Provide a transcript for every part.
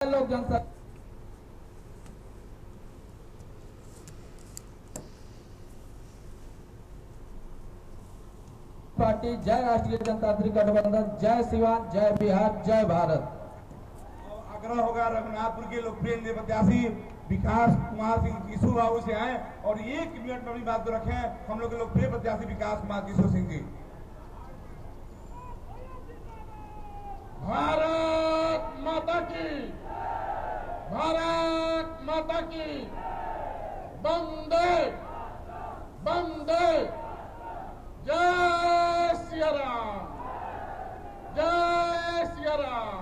लोक जनता पार्टी, जय राष्ट्रीय जनतांत्रिक गठबंधन, जय सिवान, जय बिहार, जय भारत। आग्रह होगा रघुनाथपुर के लोकप्रिय प्रत्याशी विकास कुमार सिंह जीसू बाबू से आए और 1 मिनट में अपनी बात को रखें। हम लोग के लोकप्रिय प्रत्याशी विकास कुमार जीसू सिंह जी। भारत माता की, भारत माता की, वंदे वंदे, जय सिया राम, जय सिया राम।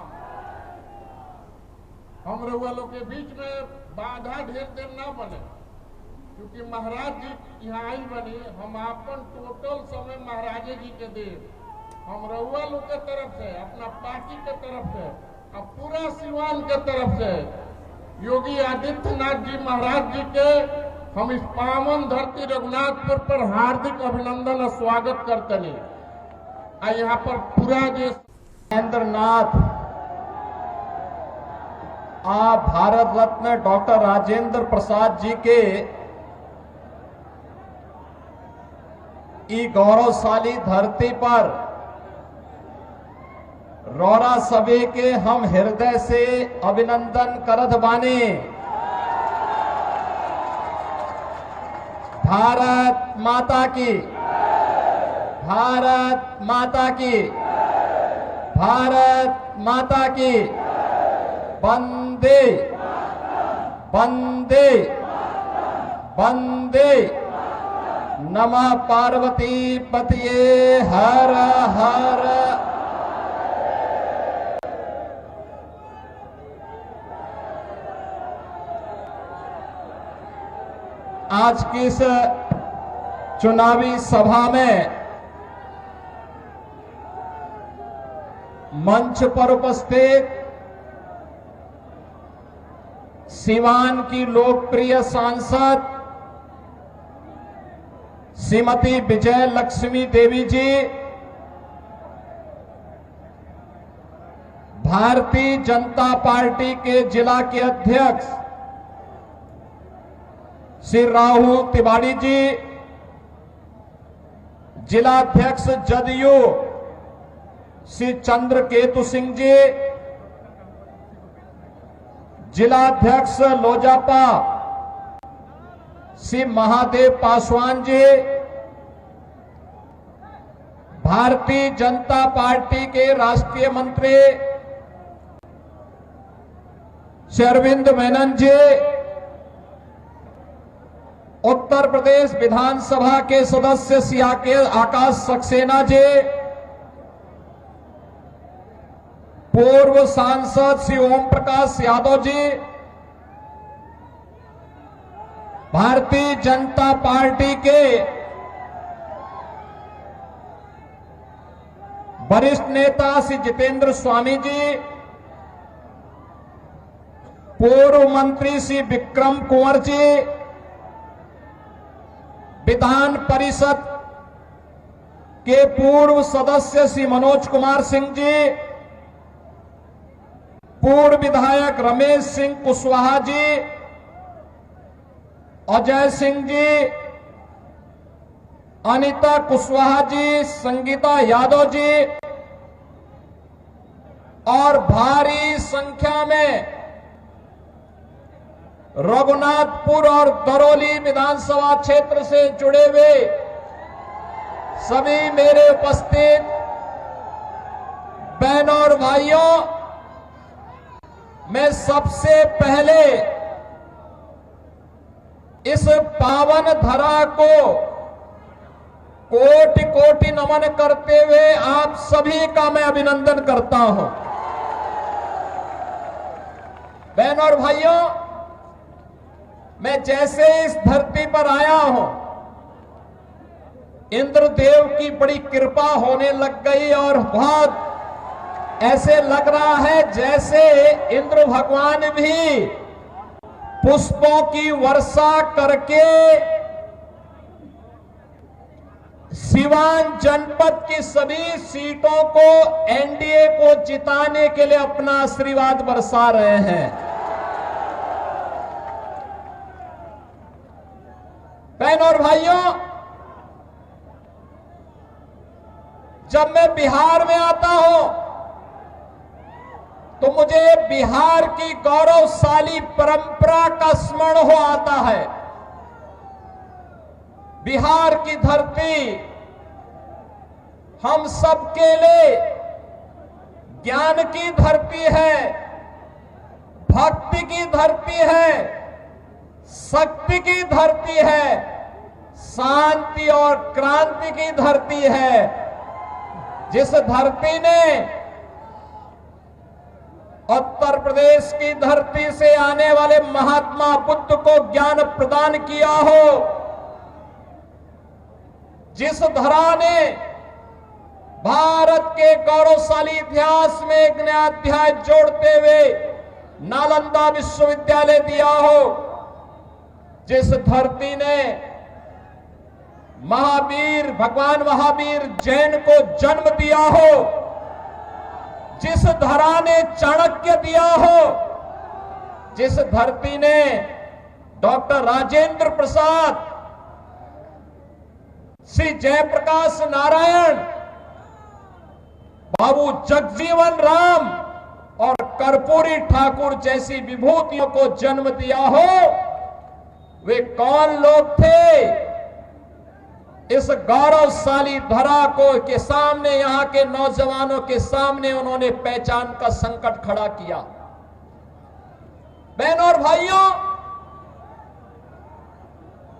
हम रउआ लोग के बीच में बाधा ढेर देर ना बने, क्योंकि महाराज जी यहाँ आई बनी। हम अपन टोटल समय महाराजे जी के दे, हम रउआ लोग के तरफ से, अपना पार्टी के तरफ से, अब पूरा सिवान के तरफ से योगी आदित्यनाथ जी महाराज जी के हम इस पावन धरती रघुनाथपुर पर हार्दिक अभिनंदन और स्वागत करते हैं। यहाँ पर पूरा देश राजेंद्रनाथ भारत रत्न डॉक्टर राजेंद्र प्रसाद जी के ई गौरवशाली धरती पर रौरा सभी के हम हृदय से अभिनंदन करत बानी। भारत माता की, भारत माता की, भारत माता की, वंदे वंदे वंदे। नमः पार्वती पतये हर हर। आज की इस चुनावी सभा में मंच पर उपस्थित सिवान की लोकप्रिय सांसद श्रीमती विजय लक्ष्मी देवी जी, भारतीय जनता पार्टी के जिला के अध्यक्ष श्री राहुल तिवारी जी, जिलाध्यक्ष जदयू श्री चंद्रकेतु सिंह जी, जिलाध्यक्ष लोजपा श्री महादेव पासवान जी, भारतीय जनता पार्टी के राष्ट्रीय मंत्री श्री अरविंद मेनन जी, उत्तर प्रदेश विधानसभा के सदस्य श्री आकाश सक्सेना जी, पूर्व सांसद श्री ओम प्रकाश यादव जी, भारतीय जनता पार्टी के वरिष्ठ नेता श्री जितेंद्र स्वामी जी, पूर्व मंत्री श्री विक्रम कुंवर जी, विधान परिषद के पूर्व सदस्य श्री मनोज कुमार सिंह जी, पूर्व विधायक रमेश सिंह कुशवाहा जी, अजय सिंह जी, अनिता कुशवाहा जी, संगीता यादव जी और भारी संख्या में रघुनाथपुर और दरौली विधानसभा क्षेत्र से जुड़े हुए सभी मेरे उपस्थित बहनों और भाइयों, मैं सबसे पहले इस पावन धरा को कोटि कोटि नमन करते हुए आप सभी का मैं अभिनंदन करता हूं। बहनों और भाइयों, मैं जैसे इस धरती पर आया हूं, इंद्रदेव की बड़ी कृपा होने लग गई और बहुत ऐसे लग रहा है जैसे इंद्र भगवान भी पुष्पों की वर्षा करके सिवान जनपद की सभी सीटों को एनडीए को जिताने के लिए अपना आशीर्वाद बरसा रहे हैं। बहनों और भाइयों, जब मैं बिहार में आता हूं तो मुझे बिहार की गौरवशाली परंपरा का स्मरण हो आता है। बिहार की धरती हम सबके लिए ज्ञान की धरती है, भक्ति की धरती है, शक्ति की धरती है, शांति और क्रांति की धरती है। जिस धरती ने उत्तर प्रदेश की धरती से आने वाले महात्मा बुद्ध को ज्ञान प्रदान किया हो, जिस धरा ने भारत के गौरवशाली इतिहास में एक नया अध्याय जोड़ते हुए नालंदा विश्वविद्यालय दिया हो, जिस धरती ने महावीर भगवान महावीर जैन को जन्म दिया हो, जिस धरा ने चाणक्य दिया हो, जिस धरती ने डॉक्टर राजेंद्र प्रसाद, श्री जयप्रकाश नारायण, बाबू जगजीवन राम और कर्पूरी ठाकुर जैसी विभूतियों को जन्म दिया हो, वे कौन लोग थे? इस गौरवशाली धरा को के सामने, यहां के नौजवानों के सामने उन्होंने पहचान का संकट खड़ा किया। बहनों और भाइयों,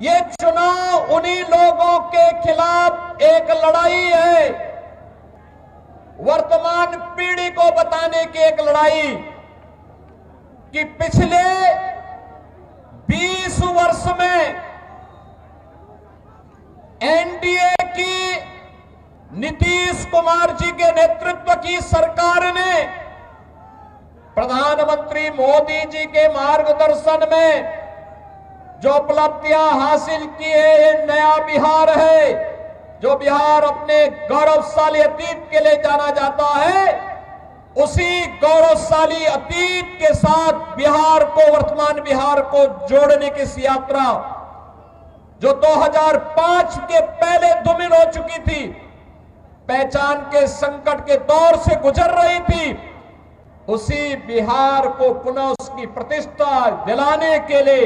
ये चुनाव उन्हीं लोगों के खिलाफ एक लड़ाई है, वर्तमान पीढ़ी को बताने की एक लड़ाई कि पिछले 20 वर्ष में एनडीए की नीतीश कुमार जी के नेतृत्व की सरकार ने प्रधानमंत्री मोदी जी के मार्गदर्शन में जो उपलब्धियां हासिल की है, ये नया बिहार है, जो बिहार अपने गौरवशाली अतीत के लिए जाना जाता है। उसी गौरवशाली अतीत के साथ बिहार को, वर्तमान बिहार को जोड़ने की इस यात्रा जो 2005 के पहले धूमिल हो चुकी थी, पहचान के संकट के दौर से गुजर रही थी, उसी बिहार को पुनः उसकी प्रतिष्ठा दिलाने के लिए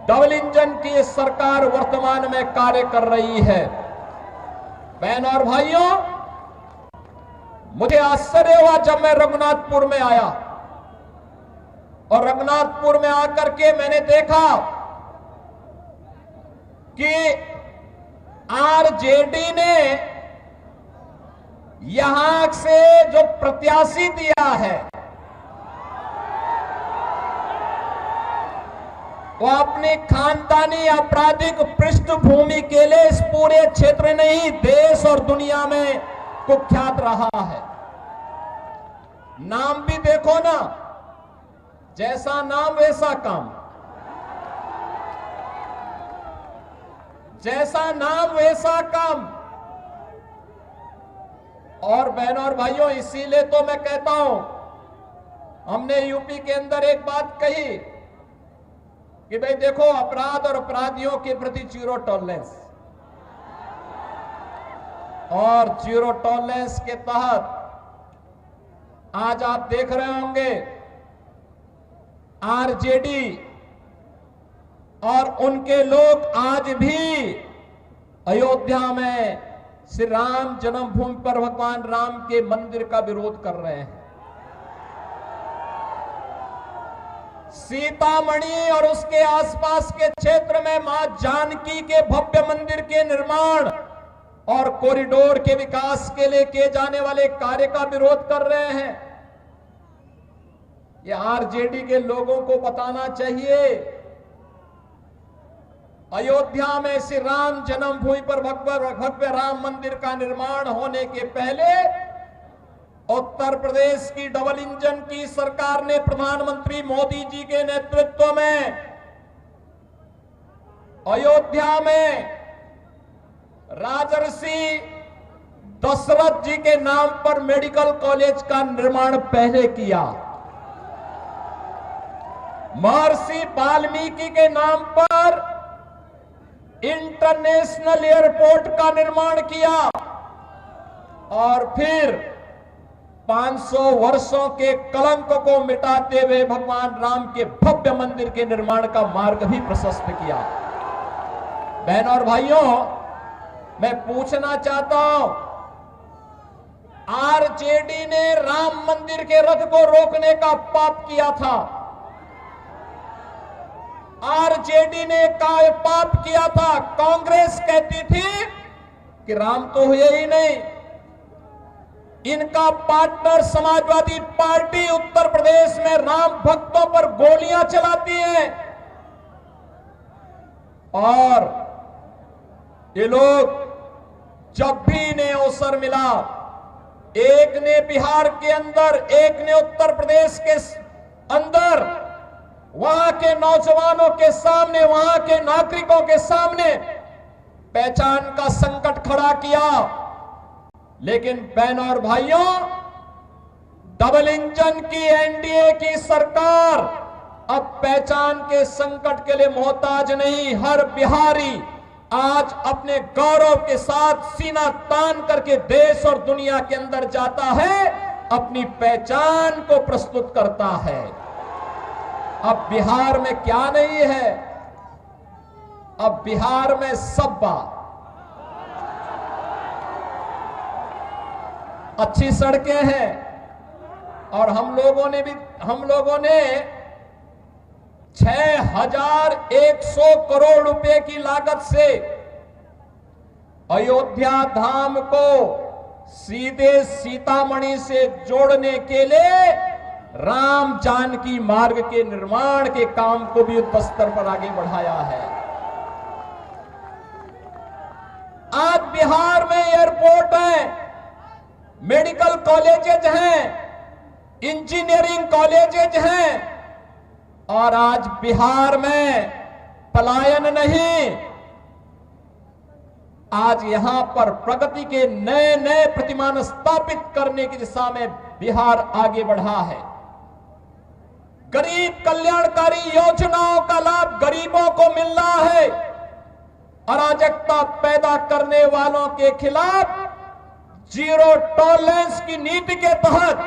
डबल इंजन की सरकार वर्तमान में कार्य कर रही है। बहनों और भाइयों, मुझे आश्चर्य हुआ जब मैं रघुनाथपुर में आया और रघुनाथपुर में आकर के मैंने देखा कि आरजेडी ने यहां से जो प्रत्याशी दिया है वो अपनी खानदानी आपराधिक पृष्ठभूमि के लिए इस पूरे क्षेत्र नहीं, देश और दुनिया में कुख्यात रहा है। नाम भी देखो ना, जैसा नाम वैसा काम, जैसा नाम वैसा काम। और बहनों और भाइयों, इसीलिए तो मैं कहता हूं, हमने यूपी के अंदर एक बात कही कि भाई देखो, अपराध और अपराधियों के प्रति जीरो टॉलरेंस, और जीरो टॉलरेंस के तहत आज आप देख रहे होंगे आरजेडी और उनके लोग आज भी अयोध्या में श्री राम जन्मभूमि पर भगवान राम के मंदिर का विरोध कर रहे हैं। सीतामढ़ी और उसके आसपास के क्षेत्र में मां जानकी के भव्य मंदिर के निर्माण और कॉरिडोर के विकास के लिए किए जाने वाले कार्य का विरोध कर रहे हैं। ये आरजेडी के लोगों को बताना चाहिए, अयोध्या में श्री राम जन्मभूमि पर भव्य राम मंदिर का निर्माण होने के पहले उत्तर प्रदेश की डबल इंजन की सरकार ने प्रधानमंत्री मोदी जी के नेतृत्व में अयोध्या में राजर्षि दशरथ जी के नाम पर मेडिकल कॉलेज का निर्माण पहले किया, महर्षि वाल्मीकि के नाम पर इंटरनेशनल एयरपोर्ट का निर्माण किया और फिर 500 वर्षों के कलंक को मिटाते हुए भगवान राम के भव्य मंदिर के निर्माण का मार्ग भी प्रशस्त किया। बहनों और भाइयों, मैं पूछना चाहता हूं, आरजेडी ने राम मंदिर के रथ को रोकने का पाप किया था, आरजेडी ने पाप किया था। कांग्रेस कहती थी कि राम तो हुए ही नहीं। इनका पार्टनर समाजवादी पार्टी उत्तर प्रदेश में राम भक्तों पर गोलियां चलाती है और ये लोग जब भी इन्हें अवसर मिला, एक ने बिहार के अंदर, एक ने उत्तर प्रदेश के अंदर, वहां के नौजवानों के सामने, वहां के नागरिकों के सामने पहचान का संकट खड़ा किया। लेकिन बहनों और भाइयों, डबल इंजन की एनडीए की सरकार अब पहचान के संकट के लिए मोहताज नहीं। हर बिहारी आज अपने गौरव के साथ सीना तान करके देश और दुनिया के अंदर जाता है, अपनी पहचान को प्रस्तुत करता है। अब बिहार में क्या नहीं है? अब बिहार में सब्बा, अच्छी सड़कें हैं और हम लोगों ने 6100 करोड़ रुपए की लागत से अयोध्या धाम को सीधे सीतामढ़ी से जोड़ने के लिए राम जानकी मार्ग के निर्माण के काम को भी युद्ध स्तर पर आगे बढ़ाया है। आज बिहार में एयरपोर्ट है, मेडिकल कॉलेजेज हैं, इंजीनियरिंग कॉलेजेज हैं और आज बिहार में पलायन नहीं, आज यहां पर प्रगति के नए नए प्रतिमान स्थापित करने की दिशा में बिहार आगे बढ़ा है। गरीब कल्याणकारी योजनाओं का लाभ गरीबों को मिल रहा है। अराजकता पैदा करने वालों के खिलाफ जीरो टॉलरेंस की नीति के तहत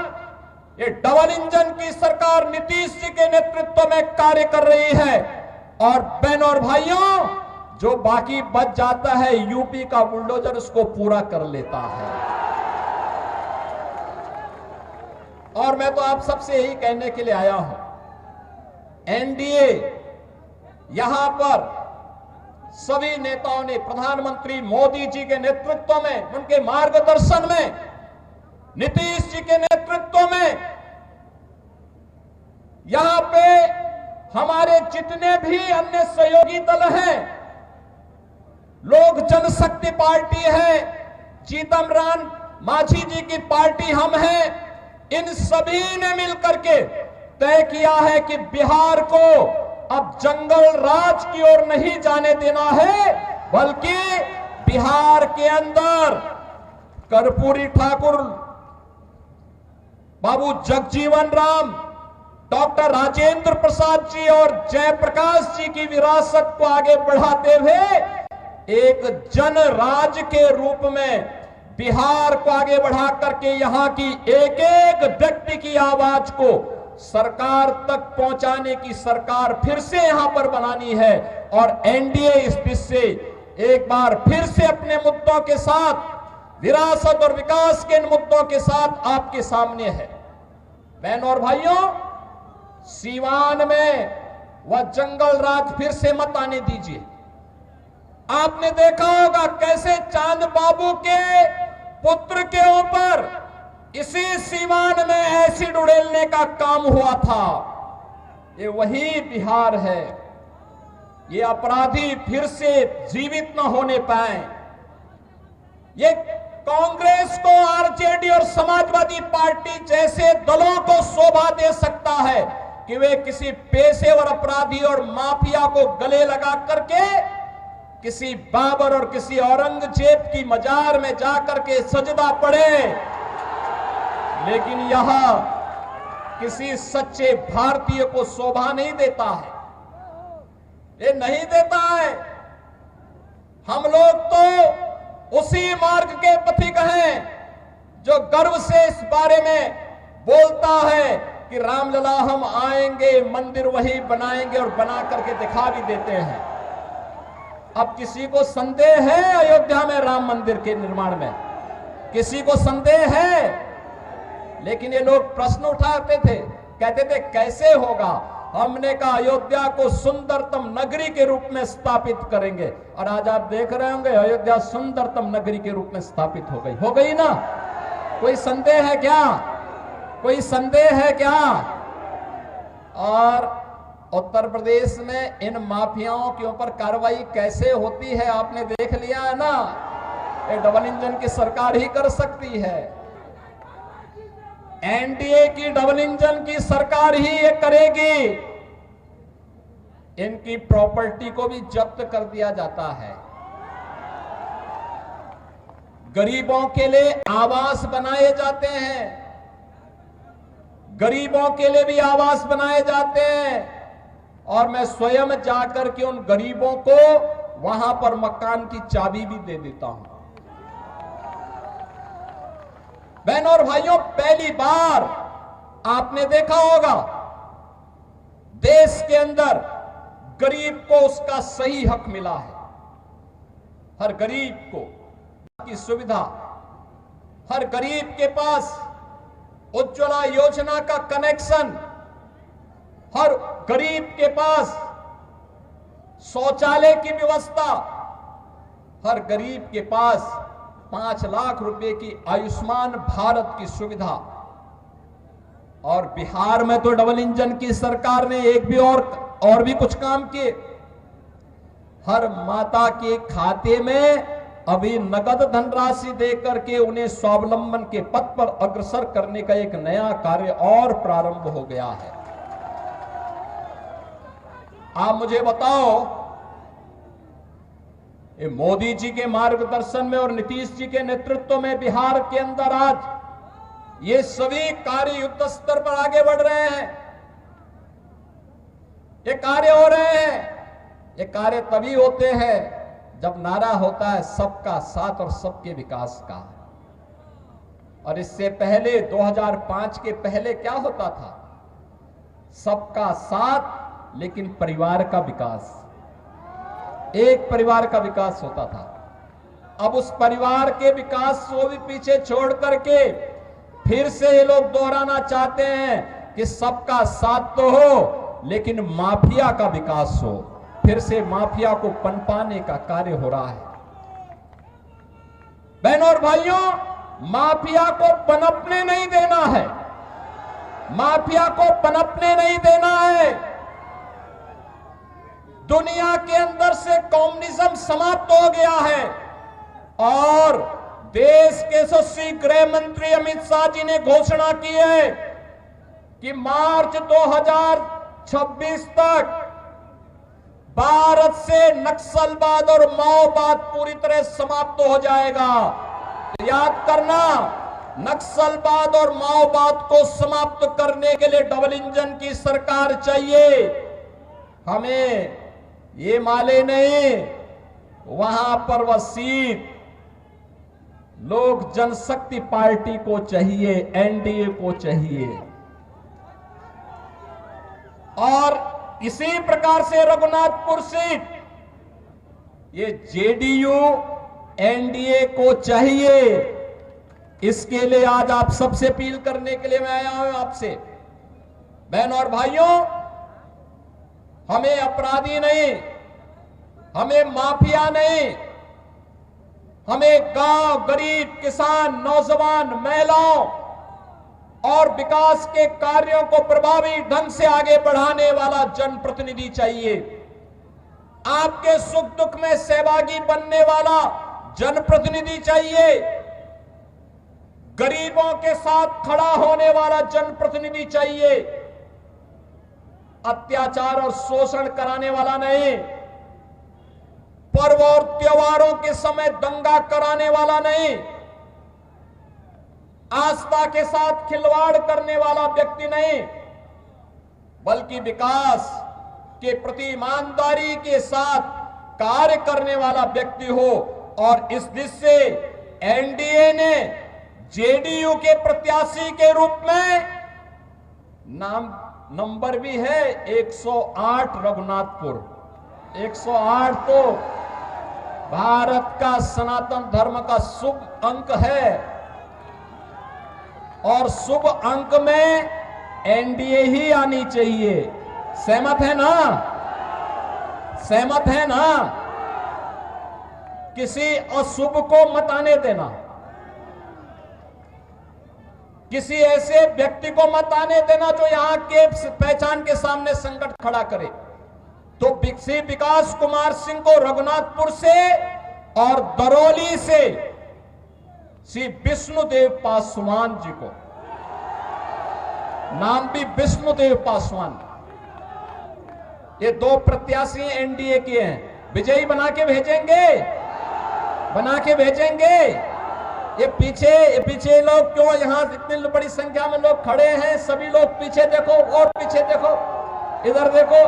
ये डबल इंजन की सरकार नीतीश जी के नेतृत्व में कार्य कर रही है। और बहनों और भाइयों, जो बाकी बच जाता है यूपी का बुलडोजर उसको पूरा कर लेता है। और मैं तो आप सबसे यही कहने के लिए आया हूं, एनडीए यहां पर सभी नेताओं ने प्रधानमंत्री मोदी जी के नेतृत्व में, उनके मार्गदर्शन में, नीतीश जी के नेतृत्व में, यहां पे हमारे जितने भी अन्य सहयोगी दल हैं, लोक जनशक्ति पार्टी है, जीतन राम मांझी जी की पार्टी हम हैं, इन सभी ने मिलकर के तय किया है कि बिहार को अब जंगल राज की ओर नहीं जाने देना है, बल्कि बिहार के अंदर कर्पूरी ठाकुर, बाबू जगजीवन राम, डॉक्टर राजेंद्र प्रसाद जी और जयप्रकाश जी की विरासत को आगे बढ़ाते हुए एक जन राज के रूप में बिहार को आगे बढ़ा करके यहां की एक एक व्यक्ति की आवाज को सरकार तक पहुंचाने की सरकार फिर से यहां पर बनानी है। और एनडीए इस दिशा से एक बार फिर से अपने मुद्दों के साथ, विरासत और विकास के इन मुद्दों के साथ आपके सामने है। बहनों और भाइयों, सीवान में वह जंगल राज फिर से मत आने दीजिए। आपने देखा होगा कैसे चांद बाबू के पुत्र के ऊपर इसी सीवान में एसिड उड़ेलने का काम हुआ था। ये वही बिहार है। ये अपराधी फिर से जीवित न होने पाए। ये कांग्रेस को, आरजेडी और समाजवादी पार्टी जैसे दलों को शोभा दे सकता है कि वे किसी पेशेवर अपराधी और माफिया को गले लगा करके किसी बाबर और किसी औरंगजेब की मजार में जाकर के सजदा पड़े, लेकिन यह किसी सच्चे भारतीय को शोभा नहीं देता है, ये नहीं देता है। हम लोग तो उसी मार्ग के पथिक हैं जो गर्व से इस बारे में बोलता है कि रामलला हम आएंगे, मंदिर वही बनाएंगे और बना करके दिखा भी देते हैं। अब किसी को संदेह है अयोध्या में राम मंदिर के निर्माण में? किसी को संदेह है? लेकिन ये लोग प्रश्न उठाते थे, कहते थे कैसे होगा? हमने कहा अयोध्या को सुंदरतम नगरी के रूप में स्थापित करेंगे, और आज आप देख रहे होंगे अयोध्या सुंदरतम नगरी के रूप में स्थापित हो गई ना? कोई संदेह है क्या? कोई संदेह है क्या? और उत्तर प्रदेश में इन माफियाओं के ऊपर कार्रवाई कैसे होती है आपने देख लिया है ना? ये डबल इंजन की सरकार ही कर सकती है, एनडीए की डबल इंजन की सरकार ही ये करेगी। इनकी प्रॉपर्टी को भी जब्त कर दिया जाता है। गरीबों के लिए आवास बनाए जाते हैं, गरीबों के लिए भी आवास बनाए जाते हैं, और मैं स्वयं जाकर के उन गरीबों को वहां पर मकान की चाबी भी दे देता हूं। बहनों और भाइयों, पहली बार आपने देखा होगा देश के अंदर गरीब को उसका सही हक मिला है। हर गरीब को की सुविधा, हर गरीब के पास उज्ज्वला योजना का कनेक्शन, हर गरीब के पास शौचालय की व्यवस्था, हर गरीब के पास 5 लाख रुपए की आयुष्मान भारत की सुविधा। और बिहार में तो डबल इंजन की सरकार ने एक भी और भी कुछ काम किए। हर माता के खाते में अभी नगद धनराशि देकर के उन्हें स्वावलंबन के पथ पर अग्रसर करने का एक नया कार्य और प्रारंभ हो गया है। आप मुझे बताओ, ये मोदी जी के मार्गदर्शन में और नीतीश जी के नेतृत्व में बिहार के अंदर आज ये सभी कार्य युद्ध स्तर पर आगे बढ़ रहे हैं। ये कार्य हो रहे हैं। ये कार्य तभी होते हैं जब नारा होता है सबका साथ और सबके विकास का। और इससे पहले 2005 के पहले क्या होता था? सबका साथ लेकिन परिवार का विकास, एक परिवार का विकास होता था। अब उस परिवार के विकास को भी पीछे छोड़ करके फिर से ये लोग दोहराना चाहते हैं कि सबका साथ तो हो लेकिन माफिया का विकास हो। फिर से माफिया को पनपाने का कार्य हो रहा है। बहनों और भाइयों, माफिया को पनपने नहीं देना है, माफिया को पनपने नहीं देना है। दुनिया के अंदर से कम्युनिज्म समाप्त हो गया है और देश के यशस्वी गृह मंत्री अमित शाह जी ने घोषणा की है कि मार्च 2026 तक भारत से नक्सलवाद और माओवाद पूरी तरह समाप्त हो जाएगा। तो याद करना, नक्सलवाद और माओवाद को समाप्त करने के लिए डबल इंजन की सरकार चाहिए। हमें ये माले नहीं, वहां पर वह सीट लोक जनशक्ति पार्टी को चाहिए, एनडीए को चाहिए। और इसी प्रकार से रघुनाथपुर सीट ये जेडीयू एनडीए को चाहिए। इसके लिए आज आप सबसे अपील करने के लिए मैं आया हूं आपसे। बहनों और भाइयों, हमें अपराधी नहीं, हमें माफिया नहीं, हमें गांव, गरीब, किसान, नौजवान, महिलाओं और विकास के कार्यों को प्रभावी ढंग से आगे बढ़ाने वाला जनप्रतिनिधि चाहिए। आपके सुख दुख में सहभागी बनने वाला जनप्रतिनिधि चाहिए। गरीबों के साथ खड़ा होने वाला जनप्रतिनिधि चाहिए। अत्याचार और शोषण कराने वाला नहीं, पर्व और त्योहारों के समय दंगा कराने वाला नहीं, आस्था के साथ खिलवाड़ करने वाला व्यक्ति नहीं, बल्कि विकास के प्रति ईमानदारी के साथ कार्य करने वाला व्यक्ति हो। और इस दिशा से एनडीए ने जेडीयू के प्रत्याशी के रूप में नंबर भी है 108 रघुनाथपुर। 108 तो भारत का सनातन धर्म का शुभ अंक है और शुभ अंक में एनडीए ही आनी चाहिए। सहमत है ना? सहमत है ना? किसी अशुभ को मत आने देना, किसी ऐसे व्यक्ति को मत आने देना जो यहां के पहचान के सामने संकट खड़ा करे। तो श्री विकास कुमार सिंह को रघुनाथपुर से और दरौली से श्री विष्णुदेव पासवान जी को, नाम भी विष्णुदेव पासवान, ये दो प्रत्याशी एनडीए के हैं, विजयी बना के भेजेंगे, बना के भेजेंगे। ये पीछे लोग क्यों, यहां इतनी बड़ी संख्या में लोग खड़े हैं, सभी लोग पीछे देखो और पीछे देखो, इधर देखो,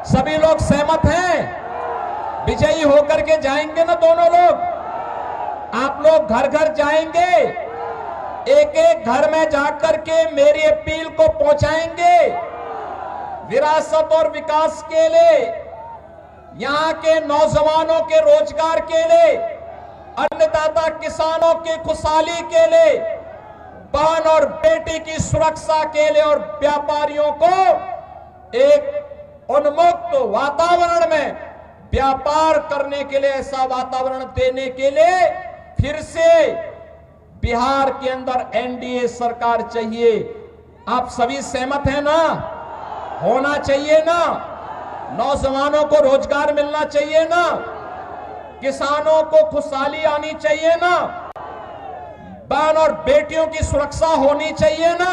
सभी लोग सहमत हैं, विजयी होकर के जाएंगे ना दोनों लोग। आप लोग घर घर जाएंगे, एक एक घर में जाकर के मेरी अपील को पहुंचाएंगे, विरासत और विकास के लिए, यहां के नौजवानों के रोजगार के लिए, अन्नदाता किसानों की खुशहाली के लिए, बहन और बेटी की सुरक्षा के लिए और व्यापारियों को एक उन्मुक्त वातावरण में व्यापार करने के लिए ऐसा वातावरण देने के लिए फिर से बिहार के अंदर एनडीए सरकार चाहिए। आप सभी सहमत हैं ना? होना चाहिए ना? नौजवानों को रोजगार मिलना चाहिए ना? किसानों को खुशहाली आनी चाहिए ना? बहन और बेटियों की सुरक्षा होनी चाहिए ना?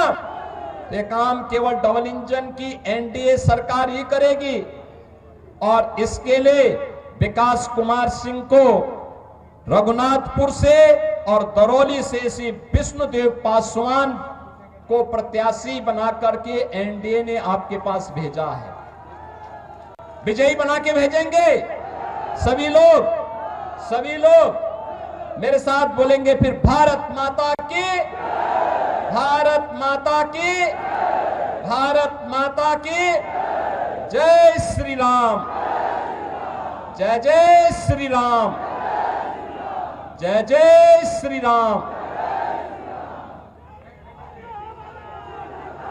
ये काम केवल डबल इंजन की एनडीए सरकार ही करेगी और इसके लिए विकास कुमार सिंह को रघुनाथपुर से और दरौली से श्री विष्णुदेव पासवान को प्रत्याशी बना करके एनडीए ने आपके पास भेजा है। विजयी बना के भेजेंगे। सभी लोग मेरे साथ बोलेंगे फिर, भारत माता की, भारत माता की, भारत माता की जय श्री राम, जय जय श्री राम, जय जय श्री राम।